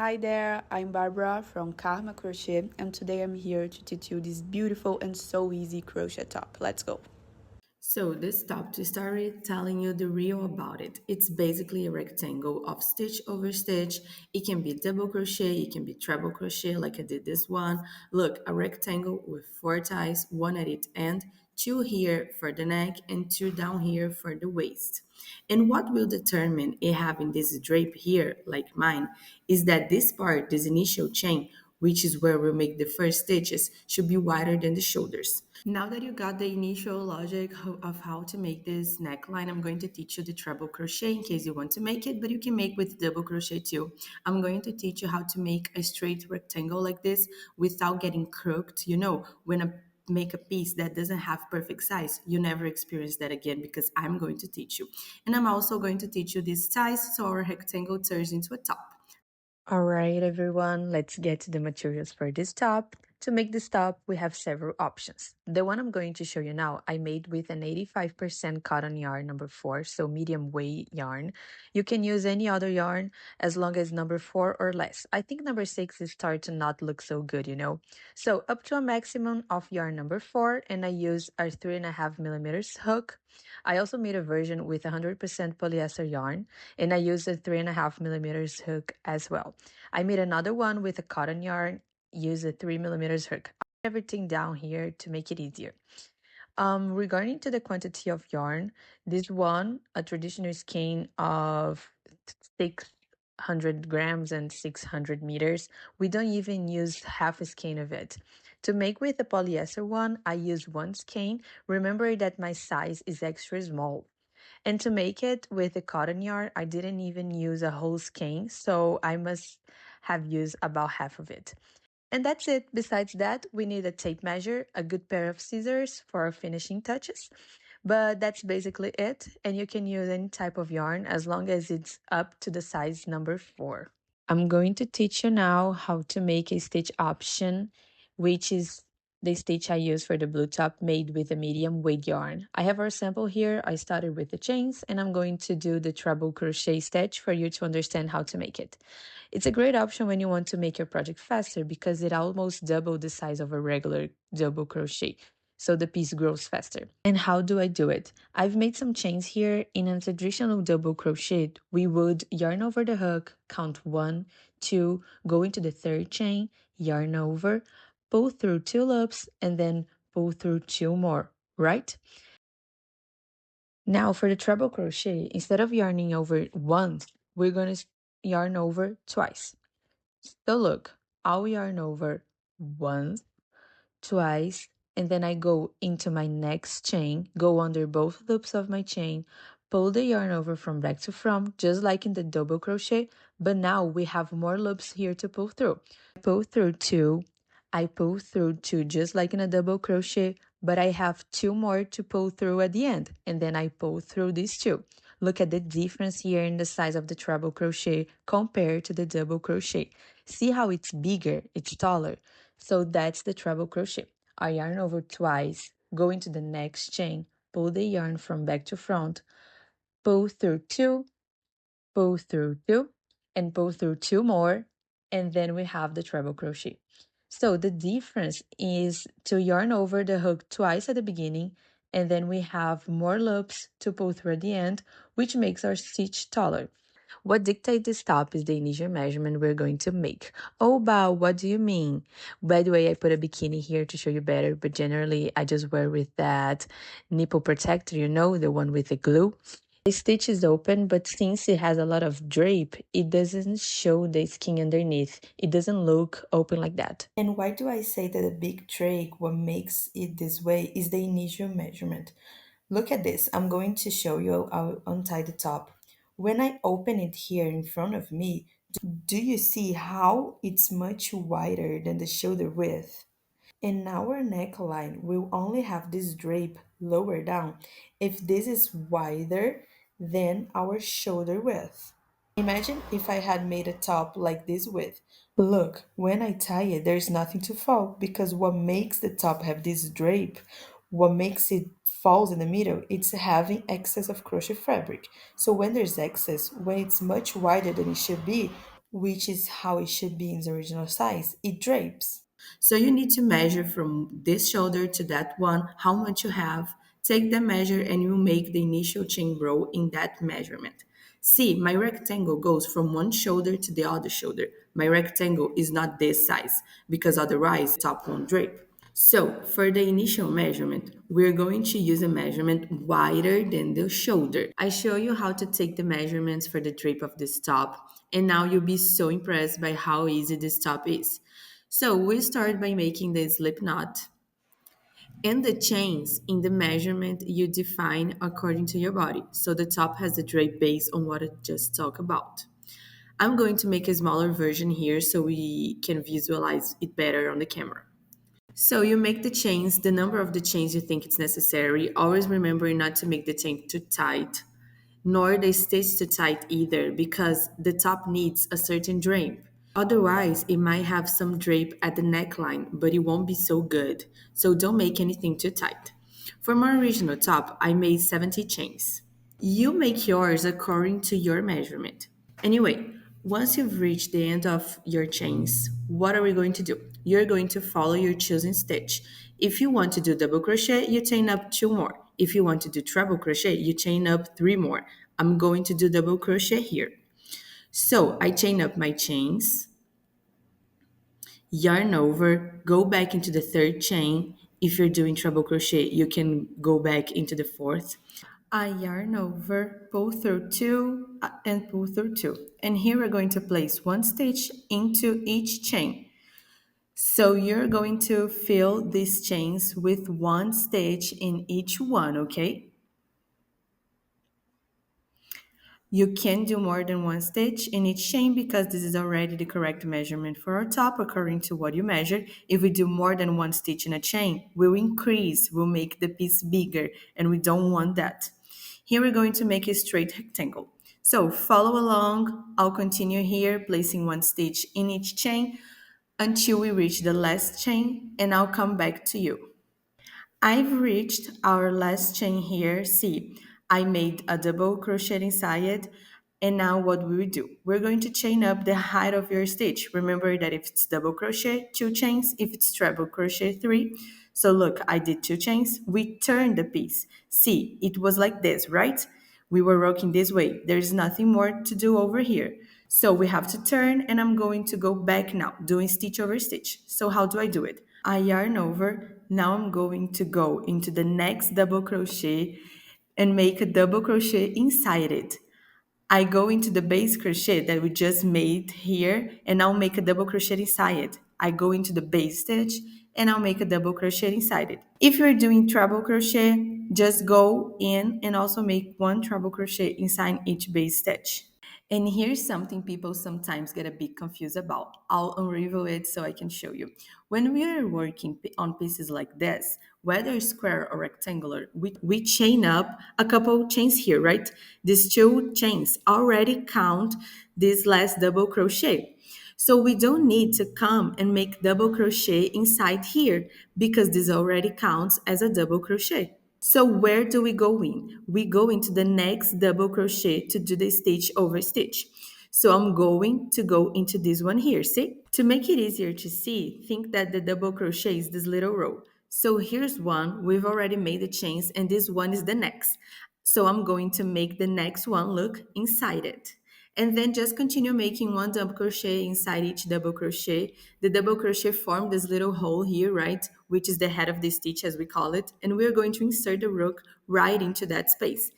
Hi there, I'm Barbara from Karma Crochet, and today I'm here to teach you this beautiful and so easy crochet top. Let's go. So this top to start with, telling you the real about it. It's basically a rectangle of stitch over stitch. It can be double crochet, it can be treble crochet like I did this one. Look, a rectangle with 4 ties, one at each end, two here for the neck and two down here for the waist. And what will determine it having this drape here, like mine, is that this part, this initial chain, which is where we make the first stitches, should be wider than the shoulders. Now that you got the initial logic of how to make this neckline, I'm going to teach you the treble crochet in case you want to make it, but you can make with double crochet too. I'm going to teach you how to make a straight rectangle like this without getting crooked. You know, when I make a piece that doesn't have perfect size, you never experience that again because I'm going to teach you. And I'm also going to teach you this size so our rectangle turns into a top. All right, everyone, let's get to the materials for this top. To make this top, we have several options. The one I'm going to show you now, I made with an 85% cotton yarn number 4, so medium weight yarn. You can use any other yarn as long as number 4 or less. I think number 6 is starting to not look so good, you know. So up to a maximum of yarn number 4, and I use a 3.5 millimeters hook. I also made a version with 100% polyester yarn, and I used a 3.5 millimeters hook as well. I made another one with a cotton yarn, use a 3 millimeters hook. Everything down here to make it easier. Regarding to the quantity of yarn, this one, a traditional skein of 600 grams and 600 meters, we don't even use half a skein of it. To make with the polyester one, I use one skein. Remember that my size is extra small. And to make it with the cotton yarn, I didn't even use a whole skein, so I must have used about half of it. And that's it. Besides that, we need a tape measure, a good pair of scissors for our finishing touches. But that's basically it. And you can use any type of yarn as long as it's up to the size number 4. I'm going to teach you now how to make a stitch option, which is the stitch I use for the blue top made with a medium weight yarn. I have our sample here. I started with the chains and I'm going to do the treble crochet stitch for you to understand how to make it. It's a great option when you want to make your project faster because it almost double the size of a regular double crochet. So the piece grows faster. And how do I do it? I've made some chains here. In a traditional double crochet, we would yarn over the hook, count 1, 2, go into the third chain, yarn over, pull through 2 loops, and then pull through 2 more, right? Now for the treble crochet, instead of yarning over once, we're going to yarn over twice. So look, I'll yarn over once, twice, and then I go into my next chain, go under both loops of my chain, pull the yarn over from back to front, just like in the double crochet, but now we have more loops here to pull through. Pull through 2, I pull through 2 just like in a double crochet, but I have 2 more to pull through at the end, and then I pull through these 2. Look at the difference here in the size of the treble crochet compared to the double crochet. See how it's bigger, it's taller. So that's the treble crochet. I yarn over twice, go into the next chain, pull the yarn from back to front, pull through 2, pull through 2, and pull through 2 more, and then we have the treble crochet. So the difference is to yarn over the hook twice at the beginning, and then we have more loops to pull through at the end, which makes our stitch taller. What dictates this top is the initial measurement we're going to make. Oh, Bao, what do you mean? By the way, I put a bikini here to show you better, but generally I just wear with that nipple protector, you know, the one with the glue. The stitch is open, but since it has a lot of drape, it doesn't show the skin underneath. It doesn't look open like that. And why do I say that a big tray, what makes it this way, is the initial measurement? Look at this. I'm going to show you. I'll untie the top. When I open it here in front of me, do you see how it's much wider than the shoulder width? In our neckline, we'll only have this drape lower down if this is wider than our shoulder width. Imagine if I had made a top like this width. Look, when I tie it, there's nothing to fall because what makes the top have this drape, what makes it falls in the middle, it's having excess of crochet fabric. So when there's excess, when it's much wider than it should be, which is how it should be in the original size. It drapes. So you need to measure from this shoulder to that one how much you have. Take the measure and you make the initial chain row in that measurement. See, my rectangle goes from one shoulder to the other shoulder. My rectangle is not this size because otherwise the top won't drape. So for the initial measurement, we're going to use a measurement wider than the shoulder. I show you how to take the measurements for the drape of this top, and now you'll be so impressed by how easy this top is. So we start by making the slip knot and the chains in the measurement you define according to your body. So the top has the drape based on what I just talked about. I'm going to make a smaller version here so we can visualize it better on the camera. So you make the chains, the number of the chains you think it's necessary, always remembering not to make the chain too tight, nor the stitch too tight either, because the top needs a certain drape. Otherwise, it might have some drape at the neckline, but it won't be so good. So don't make anything too tight. For my original top, I made 70 chains. You make yours according to your measurement. Anyway, once you've reached the end of your chains, what are we going to do? You're going to follow your choosing stitch. If you want to do double crochet, you chain up 2 more. If you want to do treble crochet, you chain up 3 more. I'm going to do double crochet here. So I chain up my chains, yarn over, go back into the third chain. If you're doing treble crochet, you can go back into the fourth. I yarn over, pull through 2 and pull through 2. And here we're going to place 1 stitch into each chain. So you're going to fill these chains with 1 stitch in each one, okay? You can do more than 1 stitch in each chain because this is already the correct measurement for our top according to what you measured. If we do more than 1 stitch in a chain, we'll increase, we'll make the piece bigger, and we don't want that. Here we're going to make a straight rectangle. So follow along, I'll continue here placing 1 stitch in each chain until we reach the last chain, and I'll come back to you. I've reached our last chain here. See, I made a double crochet inside, and now what will we do? We're going to chain up the height of your stitch. Remember that if it's double crochet, 2 chains. If it's treble crochet, 3. So look, I did 2 chains. We turned the piece. See, it was like this, right? We were working this way. There's nothing more to do over here. So we have to turn, and I'm going to go back now, doing stitch over stitch. So how do I do it? I yarn over. Now I'm going to go into the next double crochet and make a double crochet inside it. I go into the base crochet that we just made here, and I'll make a double crochet inside it. I go into the base stitch and I'll make a double crochet inside it. If you're doing treble crochet, just go in and also make 1 treble crochet inside each base stitch. And here's something people sometimes get a bit confused about. I'll unravel it so I can show you. When we are working on pieces like this, whether square or rectangular, we chain up a couple chains here, right? These 2 chains already count this last double crochet. So we don't need to come and make double crochet inside here because this already counts as a double crochet. So where do we go in? We go into the next double crochet to do the stitch over stitch. So I'm going to go into this one here, see? To make it easier to see, think that the double crochet is this little row. So here's one, we've already made the chains, and this one is the next. So I'm going to make the next one look inside it. And then just continue making 1 double crochet inside each double crochet. The double crochet formed this little hole here, right? Which is the head of the stitch as we call it. And we're going to insert the hook right into that space.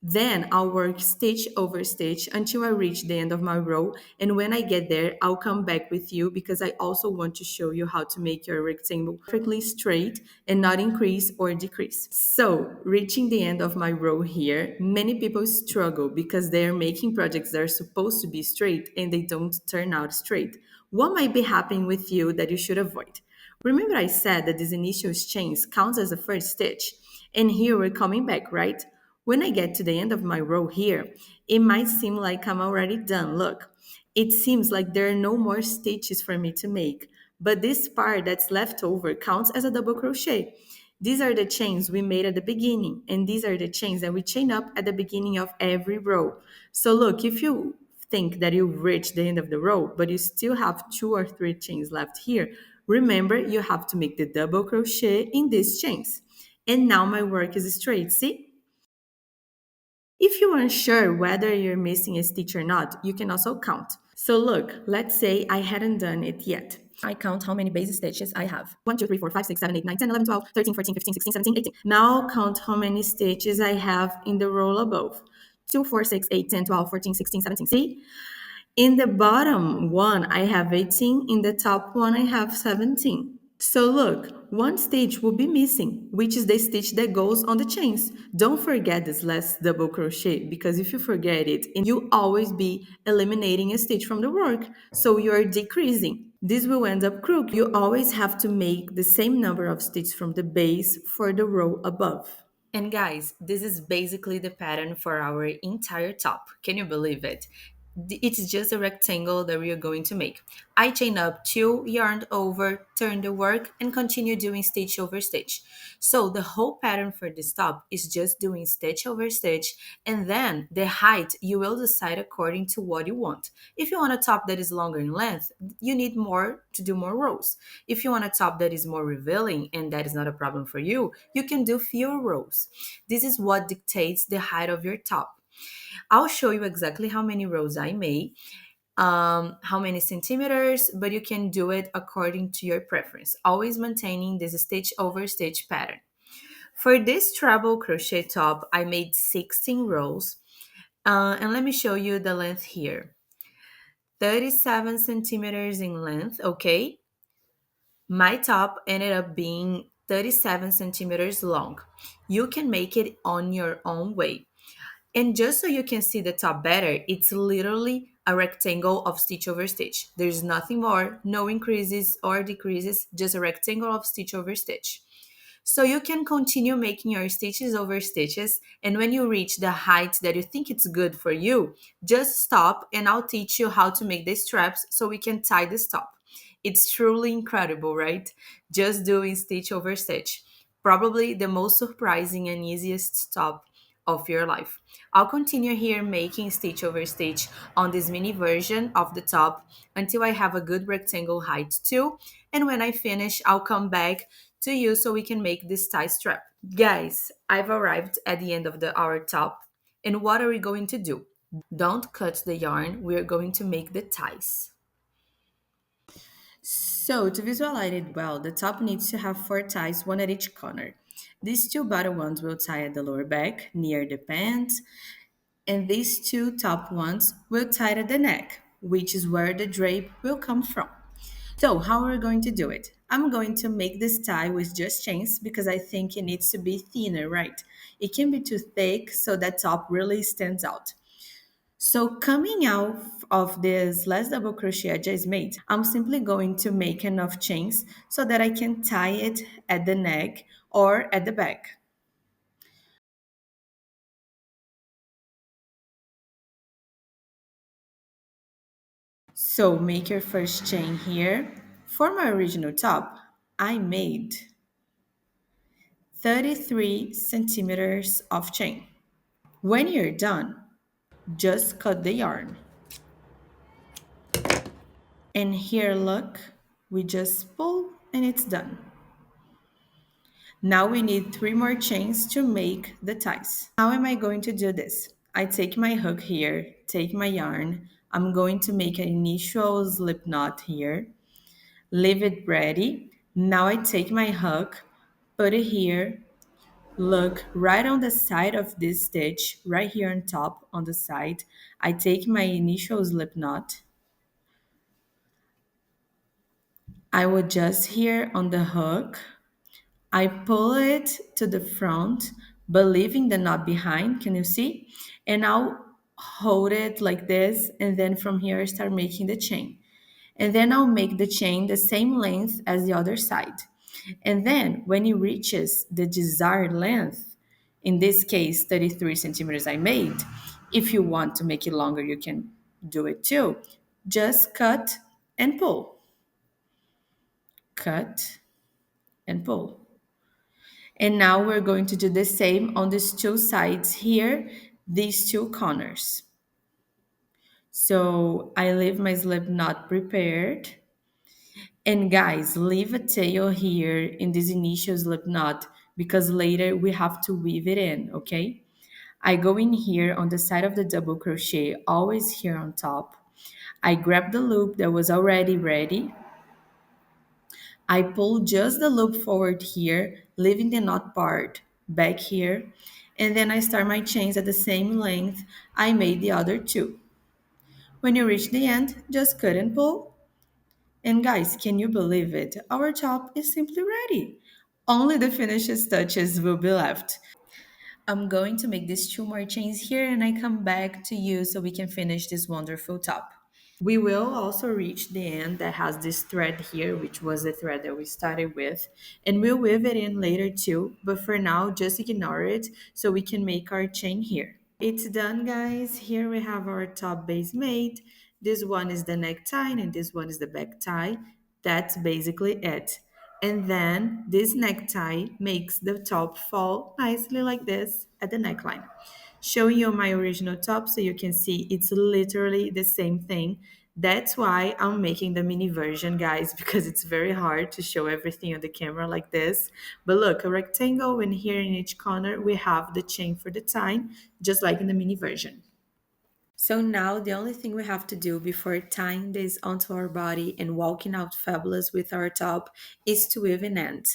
Then I'll work stitch over stitch until I reach the end of my row. And when I get there, I'll come back with you because I also want to show you how to make your rectangle perfectly straight and not increase or decrease. So reaching the end of my row here, many people struggle because they're making projects that are supposed to be straight and they don't turn out straight. What might be happening with you that you should avoid? Remember I said that this initial chains counts as the first stitch. And here we're coming back, right? When I get to the end of my row here, it might seem like I'm already done. Look, it seems like there are no more stitches for me to make, but this part that's left over counts as a double crochet. These are the chains we made at the beginning, and these are the chains that we chain up at the beginning of every row. So look, if you think that you've reached the end of the row, but you still have 2 or 3 chains left here, remember you have to make the double crochet in these chains. And now my work is straight, see? If you aren't sure whether you're missing a stitch or not, you can also count. So look, let's say I hadn't done it yet. I count how many base stitches I have. 1, 2, 3, 4, 5, 6, 7, 8, 9, 10, 11, 12, 13, 14, 15, 16, 17, 18. Now count how many stitches I have in the row above. 2, 4, 6, 8, 10, 12, 14, 16, 17. See? In the bottom one, I have 18. In the top one, I have 17. So look, one stitch will be missing, which is the stitch that goes on the chains. Don't forget this last double crochet, because if you forget it, you always be eliminating a stitch from the work. So you're decreasing. This will end up crooked. You always have to make the same number of stitches from the base for the row above. And guys, this is basically the pattern for our entire top. Can you believe it? It's just a rectangle that we are going to make. I chain up 2, yarn over, turn the work, and continue doing stitch over stitch. So the whole pattern for this top is just doing stitch over stitch, and then the height you will decide according to what you want. If you want a top that is longer in length, you need more to do more rows. If you want a top that is more revealing, and that is not a problem for you, you can do fewer rows. This is what dictates the height of your top. I'll show you exactly how many rows I made, how many centimeters, but you can do it according to your preference, always maintaining this stitch over stitch pattern. For this treble crochet top, I made 16 rows, and let me show you the length here. 37 centimeters in length, okay? My top ended up being 37 centimeters long. You can make it on your own way. And just so you can see the top better, it's literally a rectangle of stitch over stitch. There's nothing more, no increases or decreases, just a rectangle of stitch over stitch. So you can continue making your stitches over stitches, and when you reach the height that you think it's good for you, just stop and I'll teach you how to make the straps so we can tie this top. It's truly incredible, right? Just doing stitch over stitch. Probably the most surprising and easiest top of your life. I'll continue here making stitch over stitch on this mini version of the top until I have a good rectangle height too. And when I finish, I'll come back to you so we can make this tie strap. Guys, I've arrived at the end of our top. And what are we going to do? Don't cut the yarn, we're going to make the ties. So to visualize it well, the top needs to have 4 ties, one at each corner. These 2 bottom ones will tie at the lower back, near the pants, and these 2 top ones will tie at the neck, which is where the drape will come from. So how are we going to do it? I'm going to make this tie with just chains because I think it needs to be thinner, right? It can be too thick, so that top really stands out. So coming out of this last double crochet I just made, I'm simply going to make enough chains so that I can tie it at the neck or at the back. So make your first chain here. For my original top, I made 33 centimeters of chain. When you're done, just cut the yarn. And here, look, we just pull and it's done. Now we need 3 more chains to make the ties. How am I going to do this? I take my hook here, take my yarn. I'm going to make an initial slip knot here. Leave it ready. Now I take my hook, put it here, look right on the side of this stitch, right here on top on the side. I take my initial slip knot. I will just here on the hook. I pull it to the front, but leaving the knot behind, can you see? And I'll hold it like this, and then from here I start making the chain. And then I'll make the chain the same length as the other side. And then when it reaches the desired length, in this case 33 centimeters I made, if you want to make it longer, you can do it too. Just cut and pull. Cut and pull. And now we're going to do the same on these 2 sides here, these 2 corners. So I leave my slip knot prepared. And guys, leave a tail here in this initial slip knot because later we have to weave it in, okay? I go in here on the side of the double crochet, always here on top. I grab the loop that was already ready. I pull just the loop forward here, leaving the knot part back here. And then I start my chains at the same length I made the other two. When you reach the end, just cut and pull. And guys, can you believe it? Our top is simply ready. Only the finished touches will be left. I'm going to make these two more chains here and I come back to you so we can finish this wonderful top. We will also reach the end that has this thread here, which was the thread that we started with, and we'll weave it in later too, but for now, just ignore it so we can make our chain here. It's done, guys. Here we have our top base made. This one is the necktie and this one is the back tie. That's basically it. And then this necktie makes the top fall nicely like this at the neckline. Showing you my original top so you can see it's literally the same thing. That's why I'm making the mini version, guys, because it's very hard to show everything on the camera like this. But look, a rectangle, and here in each corner we have the chain for the tie, just like in the mini version. So now the only thing we have to do before tying this onto our body and walking out fabulous with our top is to weave an end.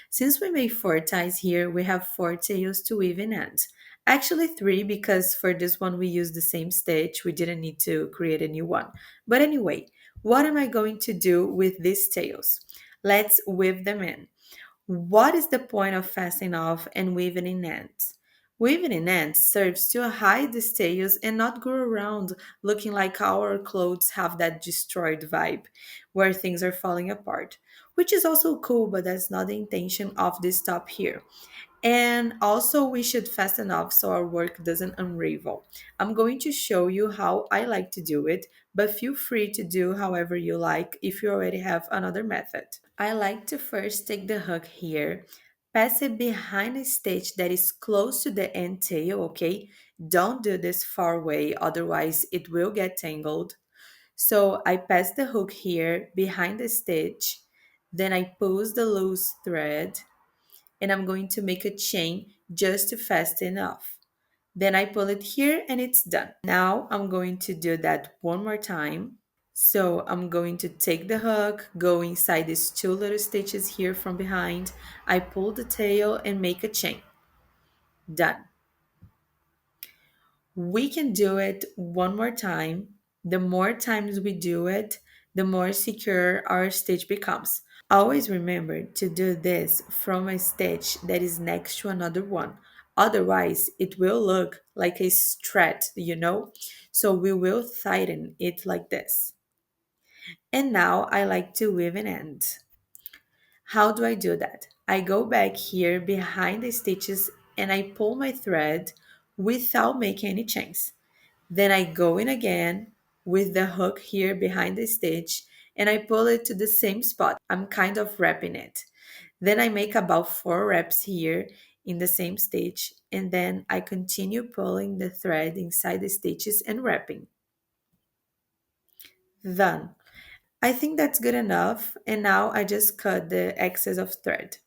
Since we made four ties here, we have four tails to weave an end. Actually three, because for this one we used the same stitch, we didn't need to create a new one. But anyway, what am I going to do with these tails? Let's weave them in. What is the point of fastening off and weaving in ends? Weaving in ends serves to hide the tails and not go around looking like our clothes have that destroyed vibe where things are falling apart, which is also cool, but that's not the intention of this top here. And also, we should fasten off so our work doesn't unravel. I'm going to show you how I like to do it, but feel free to do however you like if you already have another method. I like to first take the hook here, pass it behind a stitch that is close to the end tail, okay? Don't do this far away, otherwise it will get tangled. So I pass the hook here behind the stitch, then I pulls the loose thread, and I'm going to make a chain just to fasten off. Then I pull it here and it's done. Now I'm going to do that one more time. So I'm going to take the hook, go inside these two little stitches here from behind. I pull the tail and make a chain. Done. We can do it one more time. The more times we do it, the more secure our stitch becomes. Always remember to do this from a stitch that is next to another one. Otherwise, it will look like a strap. So we will tighten it like this. And now I like to weave an end. How do I do that? I go back here behind the stitches and I pull my thread without making any chains. Then I go in again with the hook here behind the stitch and I pull it to the same spot. I'm kind of wrapping it. Then I make about 4 wraps here in the same stitch and then I continue pulling the thread inside the stitches and wrapping. Done. I think that's good enough and now I just cut the excess of thread.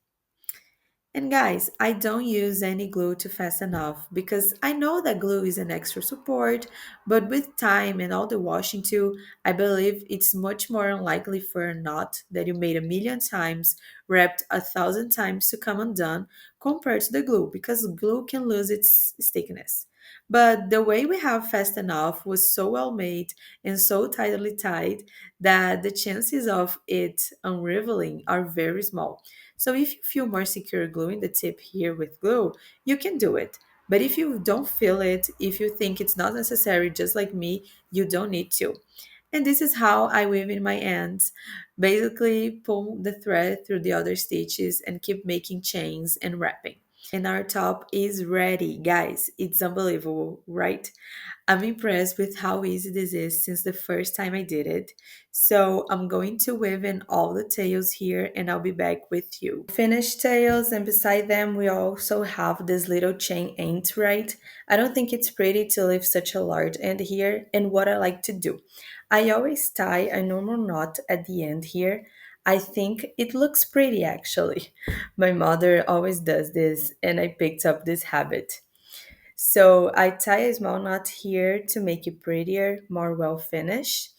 And guys, I don't use any glue to fasten off because I know that glue is an extra support, but with time and all the washing too, I believe it's much more unlikely for a knot that you made a million times, wrapped 1,000 times to come undone compared to the glue because glue can lose its stickiness. But the way we have fastened off was so well made and so tightly tied that the chances of it unraveling are very small. So if you feel more secure gluing the tip here with glue, you can do it. But if you don't feel it, if you think it's not necessary, just like me, you don't need to. And this is how I weave in my ends. Basically, pull the thread through the other stitches and keep making chains and wrapping. And our top is ready, guys. It's unbelievable, right? I'm impressed with how easy this is since the first time I did it. So I'm going to weave in all the tails here and I'll be back with you. Finished tails, and beside them we also have this little chain end, right? I don't think it's pretty to leave such a large end here, and what I like to do, I always tie a normal knot at the end here. I think it looks pretty actually. My mother always does this and I picked up this habit. So I tie a small knot here to make it prettier, more well finished.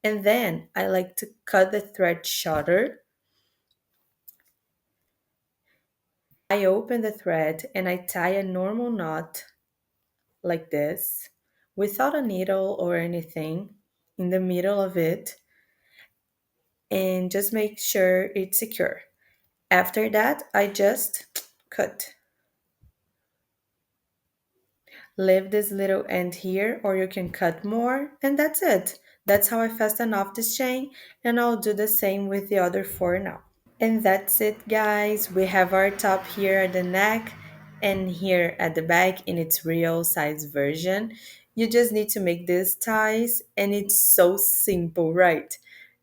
And then I like to cut the thread shorter. I open the thread and I tie a normal knot like this without a needle or anything in the middle of it, and just make sure it's secure. After that, I just cut. Leave this little end here, or you can cut more, and that's it. That's how I fasten off this chain, and I'll do the same with the other four now. And that's it, guys. We have our top here at the neck and here at the back in its real size version. You just need to make these ties, and it's so simple, right?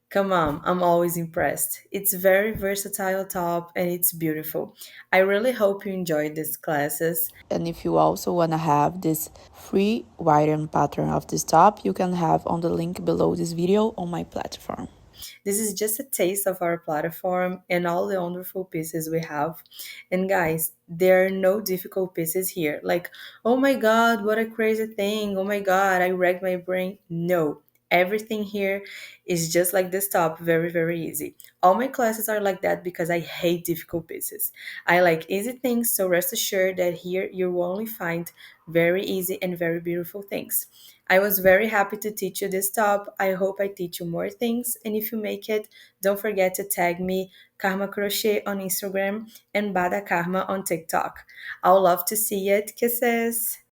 Come on, I'm always impressed. It's very versatile top and it's beautiful. I really hope you enjoyed these classes. And if you also want to have this free iron pattern of this top, you can have on the link below this video on my platform. This is just a taste of our platform and all the wonderful pieces we have. And guys, there are no difficult pieces here. Like, oh my god, what a crazy thing. Oh my god, I wrecked my brain. No. Everything here is just like this top, very, very easy. All my classes are like that because I hate difficult pieces. I like easy things, so rest assured that here you will only find very easy and very beautiful things. I was very happy to teach you this top. I hope I teach you more things. And if you make it, don't forget to tag me, Karma Crochet on Instagram and Bada Karma on TikTok. I'll love to see it. Kisses!